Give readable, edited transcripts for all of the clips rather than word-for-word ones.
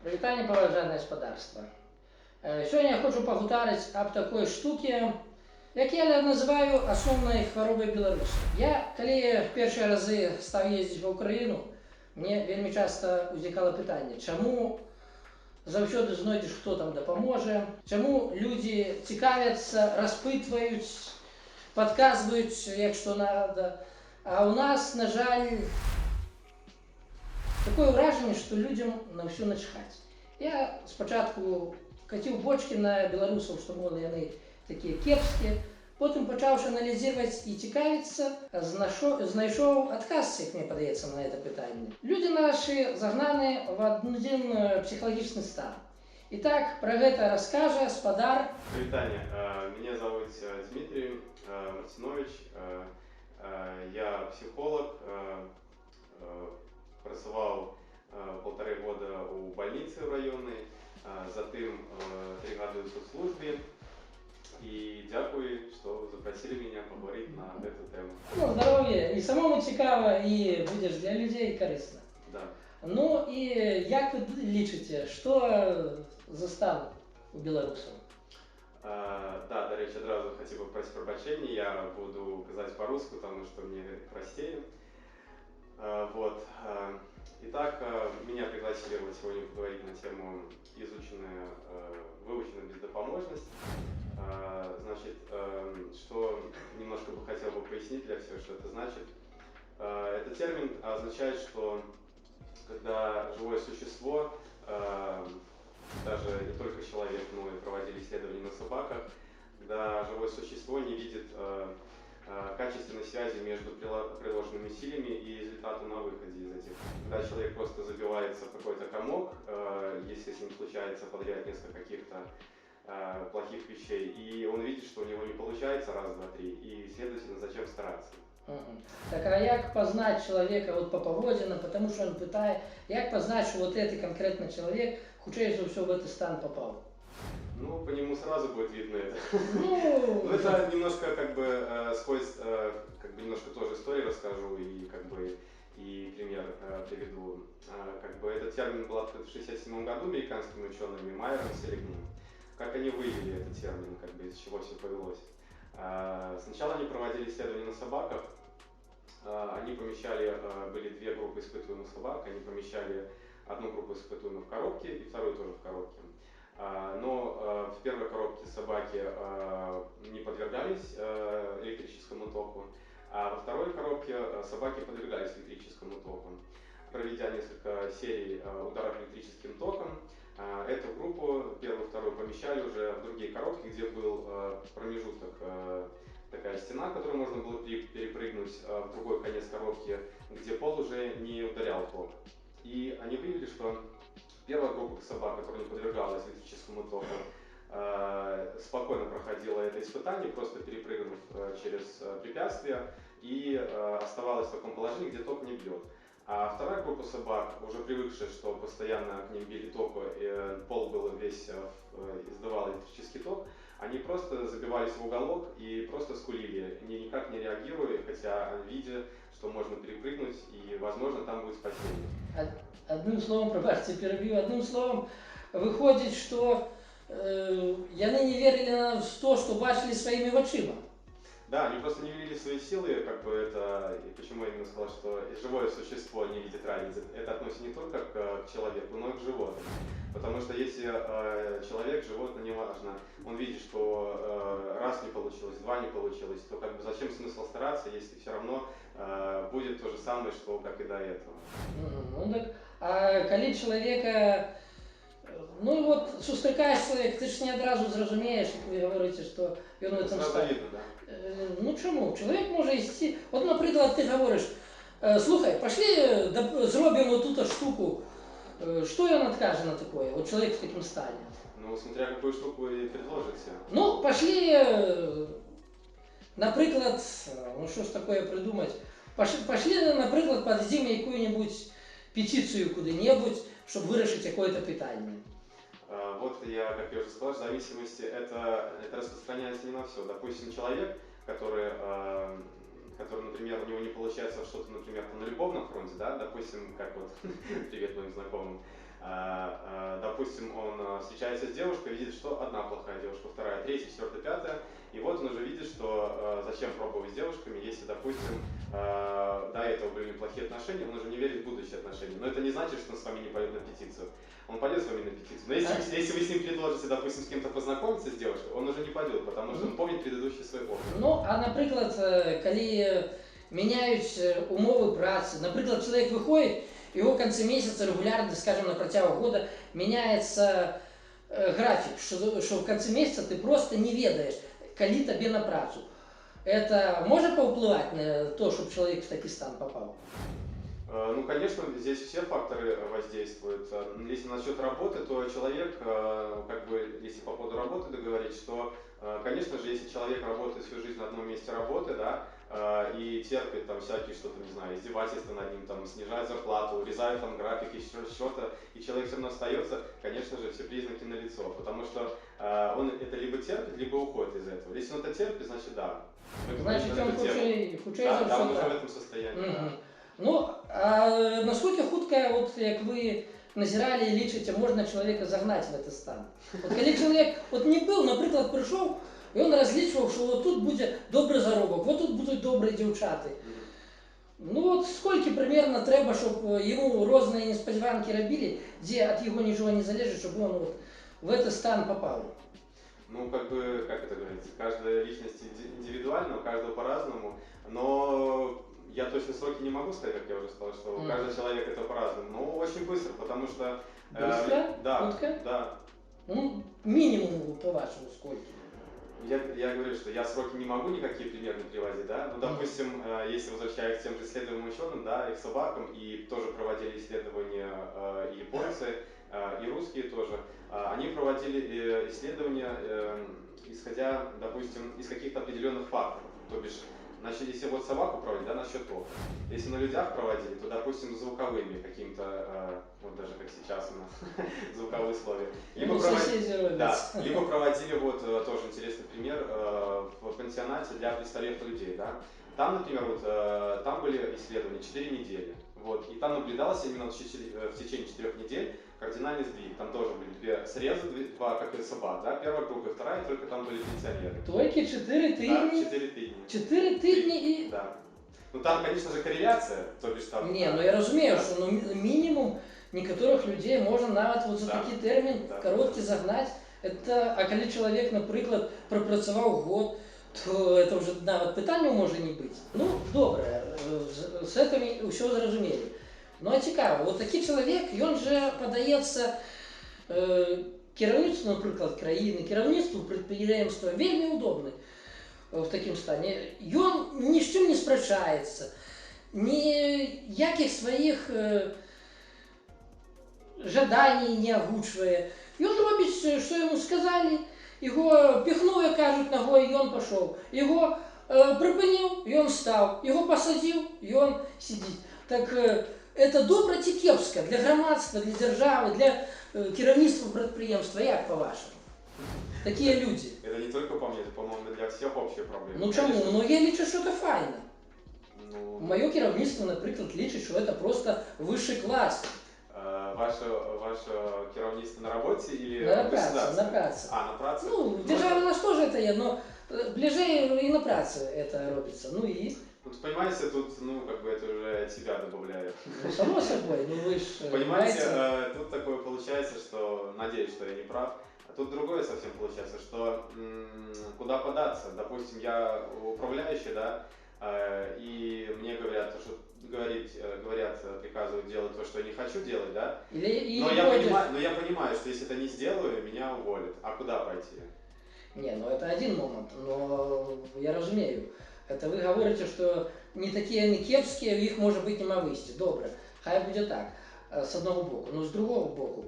Прывітанне, паважанае гаспадарства. Сёння я хочу пагутарыць аб такой штуке, як я называю асноўнай хваробай беларусаў. Я калі першыя разы стаў ездзіць ва ўкраіну, мне вельмі часта ўзнікала пытанне, чаму заўсёды знойдзеш, хто там дапаможа, чаму людзі цікавяцца, распытваюць, падказваюць, як што надо. А ў нас, на жаль, такое ўражанне, што людзям на ўсё начхаць. Я спачатку каціў бочкі на беларусаў, што мол яны такія кепскія, потым пачаўшы аналізировать і цікавіцца, знайшоў адказ, як мне падаецца, на это пытанне. Людзі нашы загнаны в адзін псіхалагічны стан. Итак, про гэта раскажа спадар. Вітання, меня зовут Дмитрий Мартинович, я психолог, працаваў 1,5 года у больнице районной, затым 3 года в соцслужбе. И дякую, что запросили меня поговорить на эту тему. Ну, здоров'я, і самому цікаво, і будеш для людей корисно. Да. Ну і як ви лічите, що за стан у беларусаў? Да, до речі, одразу хотел бы попросить прощения, я буду казать по-русски, потому что мне простее. Вот. Итак, меня пригласили вот сегодня поговорить на тему изученная, выученная бездопоможность. Значит, что немножко бы хотел бы пояснить для всех, что это значит. Этот термин означает, что когда живое существо, даже не только человек, но и проводили исследования на собаках, когда живое существо не видит качественной связи между приложенными усилиями и результатом на выходе из этих. Когда человек просто забивается в какой-то комок, если с ним случается подряд несколько каких-то плохих вещей, и он видит, что у него не получается раз, два, три, и, следовательно, зачем стараться. Так, а як познать человека вот по поводинам, потому что он пытает, як познать, что вот этот конкретно человек, худшее за все в этот стан попал? Ну, по нему сразу будет видно это. Ну, это немножко как бы как бы немножко тоже историю расскажу и как бы и пример приведу. Как бы этот термин был открыт в 1967 году американскими учеными Майером и Селигманом. Как они выявили этот термин, как бы из чего все повелось? Сначала они проводили исследования на собаках. Они помещали, были две группы испытуемых собак, они помещали одну группу испытуемых в коробке и вторую тоже в коробке. Но в первой коробке собаки не подвергались электрическому току, а во второй коробке собаки подвергались электрическому току. Проведя несколько серий ударов электрическим током, эту группу, первую и вторую, помещали уже в другие коробки, где был промежуток, такая стена, которую можно было перепрыгнуть в другой конец коробки, где пол уже не ударял ток. И они выявили, что первая группа собак, которая не подвергалась электрическому току, спокойно проходила это испытание, просто перепрыгнув через препятствия, и оставалась в таком положении, где ток не бьет. А вторая группа собак, уже привыкшая, что постоянно к ним били ток, и пол был весь издавал электрический ток, они просто забивались в уголок и просто скулили, никак не реагируя, хотя видя, что можно перепрыгнуть и, возможно, там будет спасение. Одним словом, пробачте, перебью, одним словом, выходит, что яны не верили в то, что бачили своими очима. Да, они просто не верили в свои силы, как бы это, и почему я именно сказал, что живое существо не видит разницы. Это относится не только к человеку, но и к животным. Потому что если человек, животное, неважно, он видит, что раз не получилось, два не получилось, то как бы зачем смысл стараться, если все равно будет то же самое, что как и до этого. Ну так, а коли человека, ну вот, сустракаешь человек, ты ж не одразу зразумеешь, як ви говорите, що він в этом Сразу видно, да? Ну чому? Чоловік може йти, от, наприклад, ти говориш, слухай, пошли зробимо тут штуку, что он откажет на такое, вот человек в таком стане? Ну, смотря какую штуку вы предложите. Ну, пошли, наприклад, ну що ж такое придумать, пошли, наприклад, подадим яку-нибудь петицию куди-небудь, щоб вирішити какое-то питання. Вот я, как я уже сказал, в зависимости, это распространяется не на все. Допустим, человек, который, например, у него не получается что-то, например, на любовном фронте, да, допустим, как вот, привет моим знакомым, Допустим, он встречается с девушкой, видит, что одна плохая девушка, вторая, третья, четвертая, пятая, и вот он уже видит, что зачем пробовать с девушками, если, допустим, до этого были неплохие отношения, он уже не верит в будущие отношения. Но это не значит, что он с вами не пойдет на петицию. Он пойдет с вами на петицию. Но если вы с ним предложите, допустим, с кем-то познакомиться, с девушкой, он уже не пойдет, потому что он помнит предыдущий свой опыт. Ну, а, наприклад, коли міняють умови праці, наприклад, чоловік виходить, його в кінці місяця регулярно, скажімо, на протягу года міняється графік, що в кінці місяця ти просто не ведаєш, коли тобі на працю. Это может повпливать на то, чтобы человек в такий стан попал? Ну, конечно, здесь все факторы воздействуют. Если насчет работы, то человек, как бы, если по поводу работы договорить, что, конечно же, если человек работает всю жизнь на одном месте работы, да, и терпит там всякие что-то, не знаю, издевательства над ним, там, снижает зарплату, урезает там график, еще что-то, и человек все равно остается, конечно же, все признаки налицо, потому что он это либо терпит, либо уходит из этого. Если он это терпит, значит, да. Значит, он хоче да, за он уже все. в этом состоянии, да. Ну, а наскільки хутко, от як ви назирали і лічите, можна чоловіка загнати в цей стан? От коли чоловік от не був, наприклад, прийшов, і він розлічував, що от тут буде добрий заробок, от тут будуть добрі дівчата. Ну от скільки примерно треба, щоб йому різні несподіванки робили, де від його нічого не залежить, щоб він от в цей стан попав? Ну, как бы, как это говорится, каждая личность индивидуальна, у каждого по-разному, но я точно сроки не могу сказать, как я уже сказал, что у каждого человека это по-разному, но очень быстро, потому что... Быстро? Да, Хутко? да. Ну, минимум, по-вашему, сколько? Я говорю, что я сроки не могу никакие примерно приводить, да, ну, допустим, если возвращаясь к тем же исследованиям ученым, да, и к собакам, и тоже проводили исследования и японцы, и русские тоже, они проводили исследования, исходя, допустим, из каких-то определенных факторов, то бишь, значит, если вот собаку проводить, да, насчет тока. Если на людях проводили, то, допустим, звуковыми каким-то, вот даже как сейчас у нас, звуковые условия. Либо проводили, вот тоже интересный пример, в пансионате для престарелых людей, да. Там, например, вот, там были исследования 4 недели, вот, и там наблюдалось именно в течение 4 недель кардинальный сдвиг. Там тоже были две срезы, два, как и собак, да, первая группа и вторая, только там были пенсионеры. Только 4 тижні? Да, 4 тижні. 4 тижні і... Да. Ну там, конечно же, корреляция, то бишь там... Не, ну я розумію, да. Що ну, мінімум некоторых людей можна навіть вот за да. такий термін короткий загнати. Это, а коли чоловік, наприклад, пропрацював год, то це вже навіть питання може не бути. Ну, добре, з цим все зрозуміли. Ну а цікаво, от такий чоловік, він же подається керівництву, наприклад, країни, керівництву підприємства, вельми удобний в такому стані. Він ні з чим не сперечається, ніяких своїх жаданий не озвучує. Він робить, що йому сказали, його пихнули, як кажуть, ногою, і він пішов. Його припинив, і він став. Його посадив, і він сидить. Так це добре чи кепсько для громадства, для держави, для керівництва підприємства, як по-вашому? Такие люди. Это не только по мне, это, по-моему, для всех общая проблема. Ну чому? Ну я лічу, що це файно. Ну... Моє керівництво, наприклад, лічить, що це просто вищий клас. Ваше керівництво на роботі или на в праці, на праці. А, на праці? Ну, в державі у нас теж це є, но ближе і на праці це робиться. Ну і? Ну, понимаете, тут, ну, как бы это уже от себя добавляет. Ну, само собой, ну вы же понимаете, тут такое получается, что, надеюсь, что я не прав, а тут другое совсем получается, что куда податься? Допустим, я управляющий, да, и мне говорят, что говорят, приказывают делать то, что я не хочу делать, да? Но я понимаю, что если это не сделаю, меня уволят. А куда пойти? Не, ну это один момент, но я розумію. Это вы говорите, что не такие они кепские, их может быть нема вийти. Добре, хай буде так, з одного боку. Но з другого боку,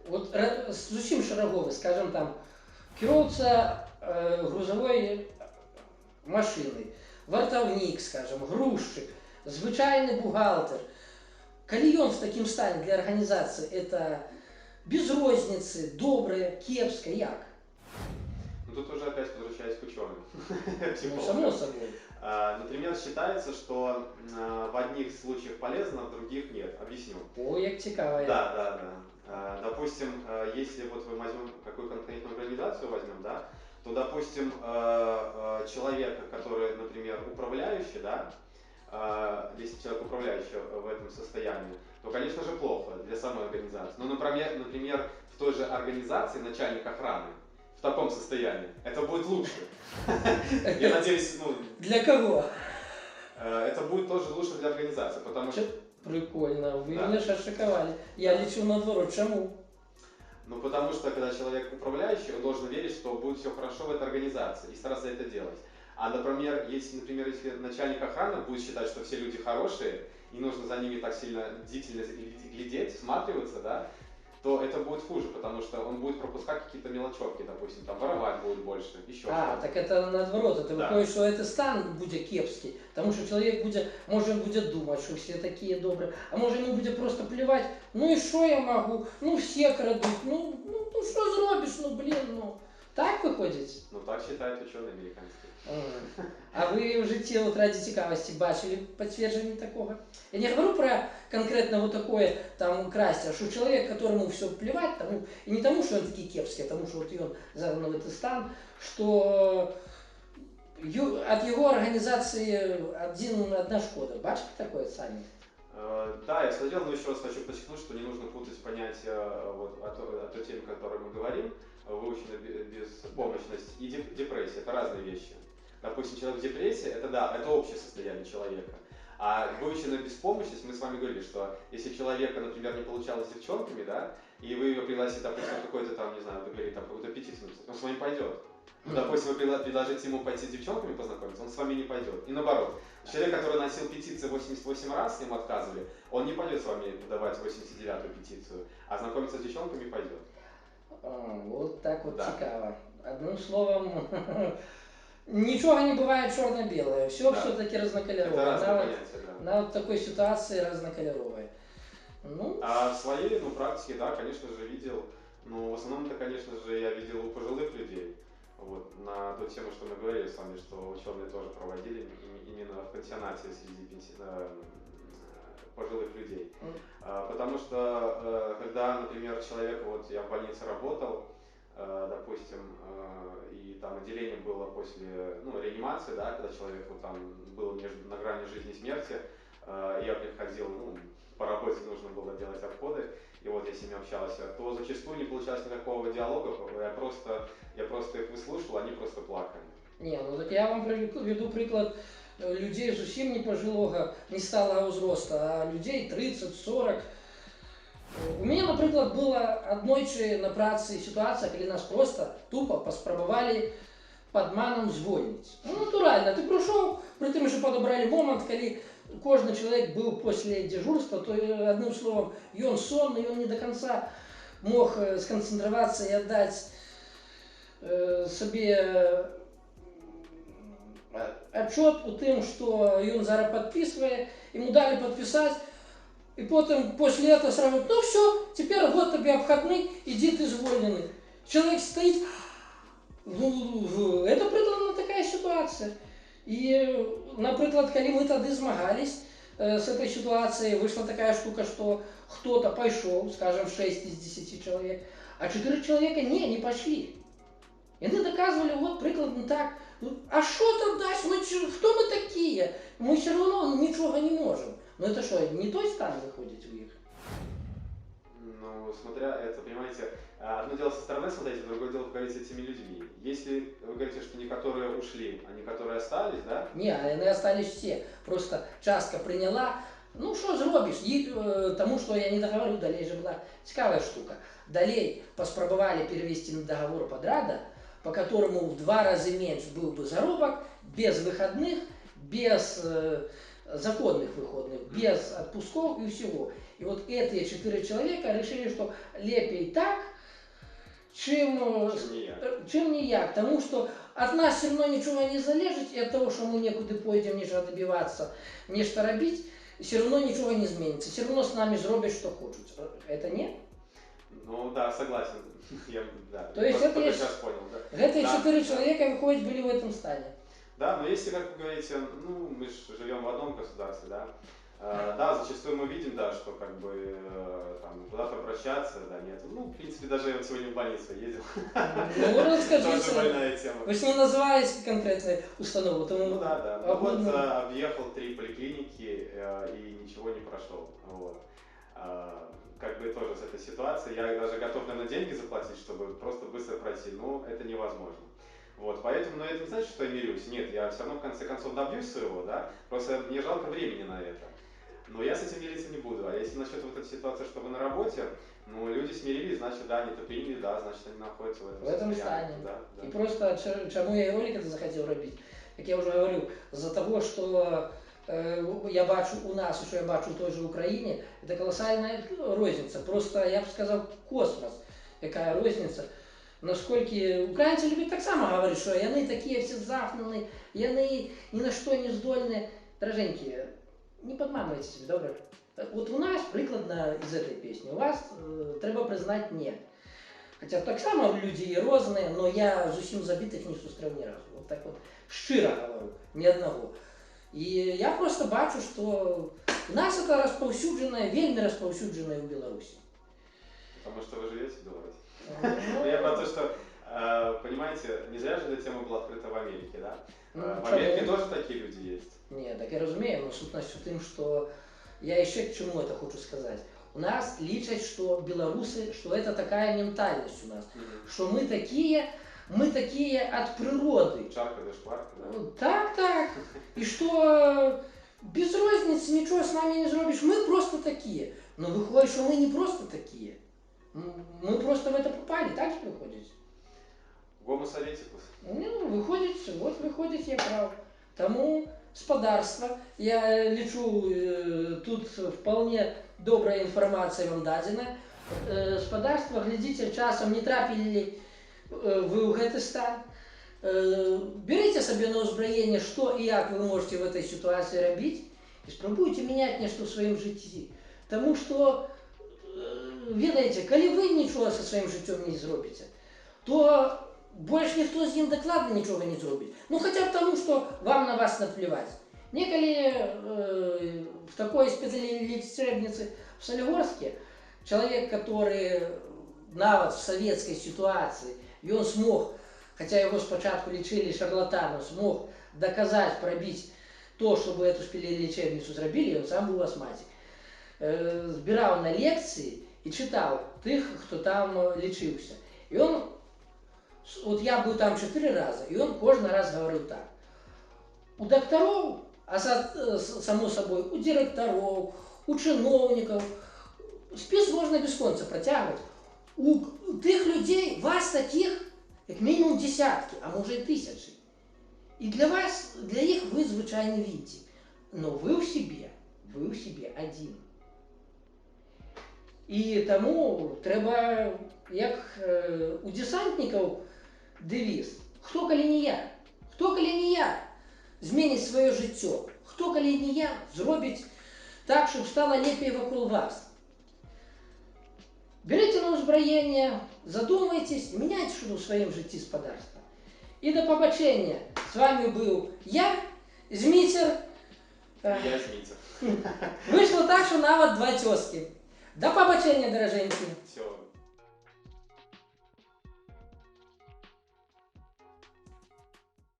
от зовсім шароговий, скажем там, керівця грузової машини, вартовник, скажем, грузчик, звичайний бухгалтер. Коли він в такому стані для організації, це без розниці, добре, кепсько, як? Ну тут уже опять возвращаясь к ученым. Ну, само собой. Например, считается, что в одних случаях полезно, в других нет. Объясню. О, як цікаво. Да. Допустим, если вот мы возьмем какую конкретную организацию возьмем, да, то, допустим, человек, который, например, управляющий, да, если человек управляющий в этом состоянии, то, конечно же, плохо для самой организации. Но, например, в той же организации начальник охраны в таком состоянии, это будет лучше. Я надеюсь, Для кого? это будет тоже лучше для организации, потому что... Прикольно, вы Да. меня шашиковали. Я лечу наоборот, чему? Ну, потому что, когда человек управляющий, он должен верить, что будет все хорошо в этой организации и стараться это делать. А, например, если начальник охраны будет считать, что все люди хорошие, и нужно за ними так сильно бдительно глядеть, всматриваться, да, то это будет хуже, потому что он будет пропускать какие-то мелочевки, допустим, там воровать будет больше, еще что-то. Так это наоборот, это Да. виходить, що це стан буде кепський, тому що чоловік буде, може він буде думати, що всі такі добрі, а може йому буде просто плювати, ну і що я можу, ну всі крадуть, ну що зробиш, ну блін, ну. Так виходить? Ну так считают ученые американские. А ви в житті от раді цікавості бачили підтвердження такого? Я не говорю про конкретно вот такое там красть, а что человек, которому все плевать, тому, и не тому, что он такие кепский, а тому, что вот он загнал в этот стан, что от его организации одна шкода. Бачите такое сами? Да, я смотрел, но еще раз хочу подчеркнуть, что не нужно путать понятия вот, о той теме, о которой мы говорим, выученная беспомощность и депрессия. Это разные вещи. Допустим, человек в депрессии, это да, это общее состояние человека. А выученная беспомощность, мы с вами говорили, что если человека, например, не получалось с девчонками, да, и вы его пригласите, допустим, какой-то там, не знаю, вы говорите, там какую-то петицию написать, он с вами пойдет. Ну, допустим, вы предложите ему пойти с девчонками познакомиться, он с вами не пойдет. И наоборот, человек, который носил петиции 88 раз, ему отказывали, он не пойдет с вами подавать 89-ю петицию, а знакомиться с девчонками пойдет. Вот так вот Да. цікаво. Одним словом, ничего не бывает черно-белое, все Да. все-таки Это разноколеровое. разные понятия, да. На вот такой ситуации разноколеровое. Ну, А в своей практике, да, конечно же, видел, но в основном это, конечно же, я видел у пожилых людей. Вот, на ту тему, что мы говорили с вами, что ученые тоже проводили именно в пансионате среди пожилых людей. Потому что, когда, например, человек, вот я в больнице работал, допустим, и там отделение было после реанимации, да, когда человек вот там был на грани жизни и смерти, я приходил, по работе нужно было делать обходы, и вот я с ними общался, то зачастую не получалось никакого диалога, я просто их выслушивал, они просто плакали. Не, ну так я вам приведу приклад людей зовсім не пожилого, не сталого узроста, а людей 30-40. У меня, наприклад, была однойчы на праці ситуація, коли нас просто тупо поспробували подманом звольнити. Ну, натурально, ти прийшов, при тим, що подобрали момент, коли кожен чоловік був після дежурства, то, одним словом, він сонний, він не до кінця мог сконцентруватися і віддати собі отчет у тим, що він зараз підписує, йому дали підписати, и потом после этого сразу, ну все, теперь вот тебе обходный, иди ты звольненный. Человек стоит, это прикладно такая ситуация. И, например, когда мы тогда змагались с этой ситуацией, вышла такая штука, что кто-то пошел, скажем, 6 из 10 человек, а 4 человека не пошли. И они доказывали, вот прикладно так. А что там дальше? Кто мы такие? Мы все равно ничего не можем. Но это что, не той стан выходит у них? Ну, смотря это, понимаете, одно дело со стороны смотреть, а другое дело поговорить с этими людьми. Если вы говорите, что некоторые ушли, а некоторые остались, да? Не, они остались все. Просто частка приняла. Ну, що зробиш? Тому що я не договорю, далее же была цікава штука. Далее поспробовали перевести на договор подряда, по которому в 2 раза меньше был бы заработок, без выходных, без законных выходных, без отпусков и всего. И вот эти 4 человека решили, что лепей так, чем не я. Потому что от нас все равно ничего не залежит, и от того, что мы некуда пойдем, нечего добиваться, нечто робить, все равно ничего не изменится. Все равно с нами зробят, что хочут. Это нет? Ну да, согласен. То есть это сейчас понял, да. Эти 4 человека выходят были в этом стане. Да, но если, как вы говорите, ну, мы же живем в одном государстве, да, да, зачастую мы видим, да, что как бы там куда-то обращаться, да, нет. Ну, в принципе, даже я вот сегодня в больницу ездил. Ну, Тоже расскажите. больная тема. Вы ж не называете конкретную установу, тому Ну да, да. Ну вот обманно. объехал 3 поликлиники и ничего не прошел. Вот. Как бы тоже с этой ситуацией. Я даже готов, наверное, деньги заплатить, чтобы просто быстро пройти, но это невозможно. Вот, поэтому, но это не значит, что я мирюсь. Нет, я все равно в конце концов добьюсь своего, да. Просто мне жалко времени на это. Но я с этим мириться не буду. А если насчет вот этой ситуации, что вы на работе, ну, люди смирились, значит, да, они это приняли, да, значит, они находятся в этом В этом состоянии. стане. Да, да. І просто чому я і ролик это захотів робити, як я вже говорив, з-за того, що я бачу у нас, і що я бачу в той же Україні, це колосальна розниця. Просто, я б сказав, космос, яка розниця. Наскільки українці люблять так само говорити, що вони такі всі загнані, вони ні на що не здольні. Дороженькі, не подманывайте себе, добре? От у нас, прикладно із цієї пісні, у вас треба признати ні. Хоча так само люди є різні, але я з усім забитих не зустрів ні разу. От так от щиро говорю, ні одного. І я просто бачу, що у нас це розповсюджено, вельми розповсюджено в Білорусі. Потому что вы живете в Беларуси. Ну, Я про то, что, понимаете, не зря же эта тема была открыта в Америке, да? В чому? Америке тоже такие люди есть. Ні, так я розумію, але сутність у тим, що я ще к чому це хочу сказати. У нас лічать, що білоруси, що це така ментальність у нас, що ми такі від природи. Чарка да шкварка, да? Так, так. І що без розниці нічого з нами не зробиш, ми просто такі. Но виходить, що ми не просто такі. Ми просто в це попали, так же виходить? Гомо советикус. Ну, виходить, от виходить, я прав. Тому господарство, я лічу, тут вполне добрая інформація вам дадена. Господарство, глядите, часом не трапили ви у гэты стан. Берите себе на узброение, что и як вы можете в этой ситуации робить, и спробуйте менять нечто в своем житті. Тому что, ведаете, коли вы ничего со своим життям не зробите, то больше никто з ним докладно ничего не зробить. Ну хотя бы тому, что вам на вас наплевать. Неколи в такой спецлечебнице в Солигорске человек, который навод в советской ситуации, и он смог, хотя его спочатку лечили шарлатаном, смог доказать, пробить то, чтобы эту лечебницу зробили, он сам был астматик. Збирав на лекции и читал тих, кто там лечился. И он, вот я был там 4 раза, и он кожный раз говорил так. У докторов, а само собой, у директоров, у чиновников, спіс можна без конца протягивать. У тих людей, вас таких, як мінімум десятки, а може і тисячі. І для вас, для їх ви звичайний вінтик. Но ви у себе один. І тому треба, як у десантників девіз, хто коли не я, хто коли не я змінить своє життя, хто коли не я зробить так, щоб стало лепее вокруг вас. Берите на узброение, задумайтесь, меняйте что-то в своем житті господарства. И до побачення. С вами был я, Змитер. Я Змитер. Вышло так, что навод 2 тезки. До побачення, дороженькі. Все.